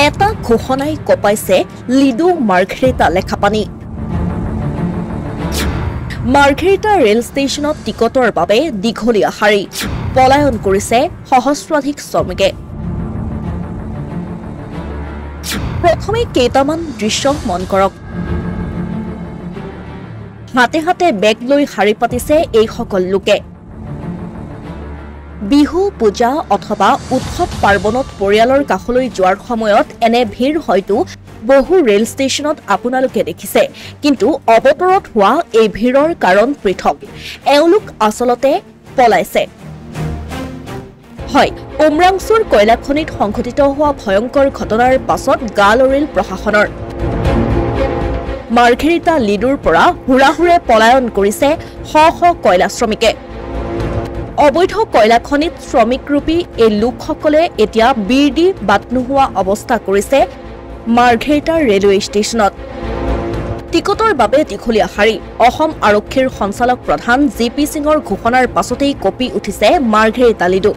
এটা ঘোষণাই কপাইছে লিডু মাৰ্ঘেৰিটা লেখাপানী মাৰ্ঘেৰিটা ৰেল ষ্টেচনত টিকটৰ বাবে দীঘলীয়া শাৰী পলায়ন কৰিছে সহস্ৰাধিক শ্ৰমিকে প্ৰথমে কেইটামান দৃশ্য মন কৰক হাতে হাতে বেগ লৈ শাৰী পাতিছে এই সকল লোকে বিহু পূজা অথবা উৎসৱ পাৰ্বণত পৰিয়ালৰ কাষলৈ যোৱাৰ সময়ত এনে ভিৰ হয়তো বহু ৰেল ষ্টেচনত আপোনালোকে দেখিছে কিন্তু অৱতৰত হোৱা এই ভিৰৰ কাৰণ পৃথক এওঁলোক আচলতে পলাইছে হয় উমৰাংচুৰ কয়লাখনিত সংঘটিত হোৱা ভয়ংকৰ ঘটনাৰ পাছত গালৰিল প্ৰশাসনৰ মাৰ্ঘেৰিটা লিডুৰ পৰা হুৰাহুৰে পলায়ন কৰিছে শ কয়লা শ্ৰমিকে অবৈধ কয়লাখনিত শ্ৰমিকৰূপী এই লোকসকলে এতিয়া বিৰডি বাট নোহোৱা অৱস্থা কৰিছে মাৰ্ঘেৰিটা ৰেলৱে ষ্টেচনত টিকটৰ বাবে দীঘলীয়া শাৰী অসম আৰক্ষীৰ সঞ্চালক প্ৰধান জিপি সিঙৰ ঘোষণাৰ পাছতেই কপি উঠিছে মাৰ্ঘেৰিটা লিডু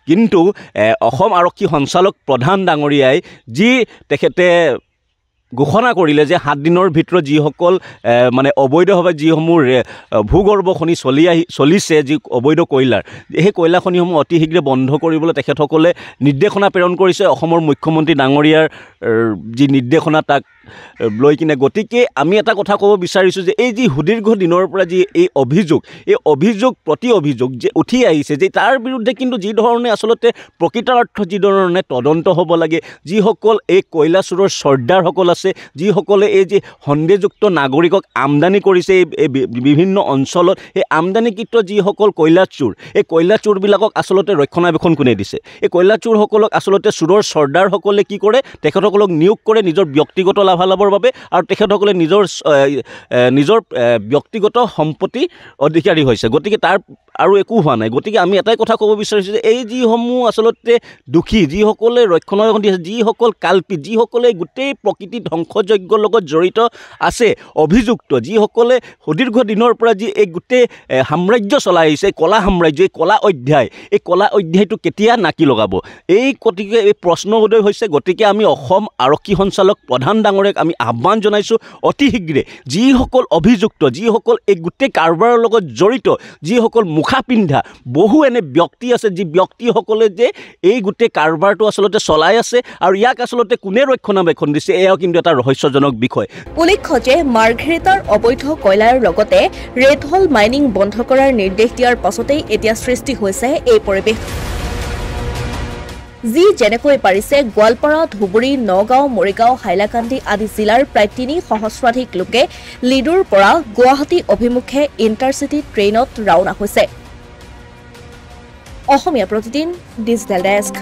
কিন্তু অসম আৰক্ষী সঞ্চালক প্ৰধান ডাঙৰীয়াই যি তেখেতে ঘোষণা কৰিলে যে 7 দিনৰ ভিতৰত যিসকল মানে অবৈধভাৱে যিসমূহ ভূগৰ্ভ খনি চলিছে যি অবৈধ কয়লাৰ সেই কয়লা খনিসমূহ অতি শীঘ্ৰে বন্ধ কৰিবলৈ তেখেতসকলে নিৰ্দেশনা প্ৰেৰণ কৰিছে অসমৰ মুখ্যমন্ত্ৰী ডাঙৰীয়াৰ যি নিৰ্দেশনা তাক লৈ কিনে গতিকে আমি এটা কথা ক'ব বিচাৰিছোঁ যে এই যি সুদীৰ্ঘ দিনৰ পৰা যি এই অভিযোগ প্ৰতি অভিযোগ যে উঠি আহিছে যে তাৰ বিৰুদ্ধে কিন্তু যি ধৰণে আচলতে প্ৰকৃতাৰ্থ যি ধৰণে তদন্ত হ'ব লাগে যিসকল এই কয়লা চোৰৰ চৰ্দাৰসকল আছে যিসকলে এই যে সন্দেহযুক্ত নাগৰিকক আমদানি কৰিছে এই বিভিন্ন অঞ্চলত এই আমদানিকৃত যিসকল কয়লা চোৰ এই কয়লা চোৰবিলাকক আচলতে ৰক্ষণাবেক্ষণ কোনে দিছে এই কয়লা চোৰসকলক আচলতে চোৰৰ চৰ্দাৰসকলে কি কৰে তেখেতসকলক নিয়োগ কৰে নিজৰ ব্যক্তিগত লাভালাভৰ বাবে আৰু তেখেতসকলে নিজৰ ব্যক্তিগত সম্পত্তি অধিকাৰী হৈছে গতিকে তাৰ আৰু একো হোৱা নাই গতিকে আমি এটাই কথা ক'ব বিচাৰিছোঁ যে এই যিসমূহ আচলতে দুখী যিসকলে ৰক্ষণাবেক্ষণ দিছে যিসকল কাল্পিত যিসকলে গোটেই প্ৰকৃতি ধ্বংসযজ্ঞৰ লগত জড়িত আছে অভিযুক্ত যিসকলে সুদীৰ্ঘ দিনৰ পৰা যি এই গোটেই সাম্ৰাজ্য চলাই আহিছে কলা সাম্ৰাজ্য এই কলা অধ্যায়টো কেতিয়া নাকি লগাব এই গতিকে এই প্ৰশ্ন উদয় হৈছে গতিকে আমি অসম আৰক্ষী সঞ্চালক প্ৰধান ডাঙৰীয়াক আমি আহ্বান জনাইছোঁ অতি শীঘ্ৰে যিসকল অভিযুক্ত যিসকল এই গোটেই কাৰবাৰৰ লগত জড়িত যিসকল মুখা পিন্ধা বহু এনে ব্যক্তি আছে যি ব্যক্তিসকলে যে এই গোটেই কাৰবাৰটো আচলতে চলাই আছে আৰু ইয়াক আচলতে কোনে ৰক্ষণাবেক্ষণ দিছে এয়াও কিন্তু এটা ৰহস্যজনক বিষয় উল্লেখ্য যে মাৰ্ঘেৰিটাৰ অবৈধ কয়লাৰ লগতে ৰেড হল মাইনিং বন্ধ কৰাৰ নিৰ্দেশ দিয়াৰ পাছতেই এতিয়া সৃষ্টি হৈছে এই পৰিৱেশ যি যেনেকৈ পাৰিছে গোৱালপাৰা ধুবুৰী নগাঁও মৰিগাঁও হাইলাকান্দি আদি জিলাৰ প্ৰায় 3 সহস্ৰাধিক লোকে লিডুৰ পৰা গুৱাহাটী অভিমুখে ইণ্টাৰচিটি ট্ৰেইনত ৰাওনা হৈছে অসমীয়া প্ৰতিদিন ডিজিটেল ডেস্ক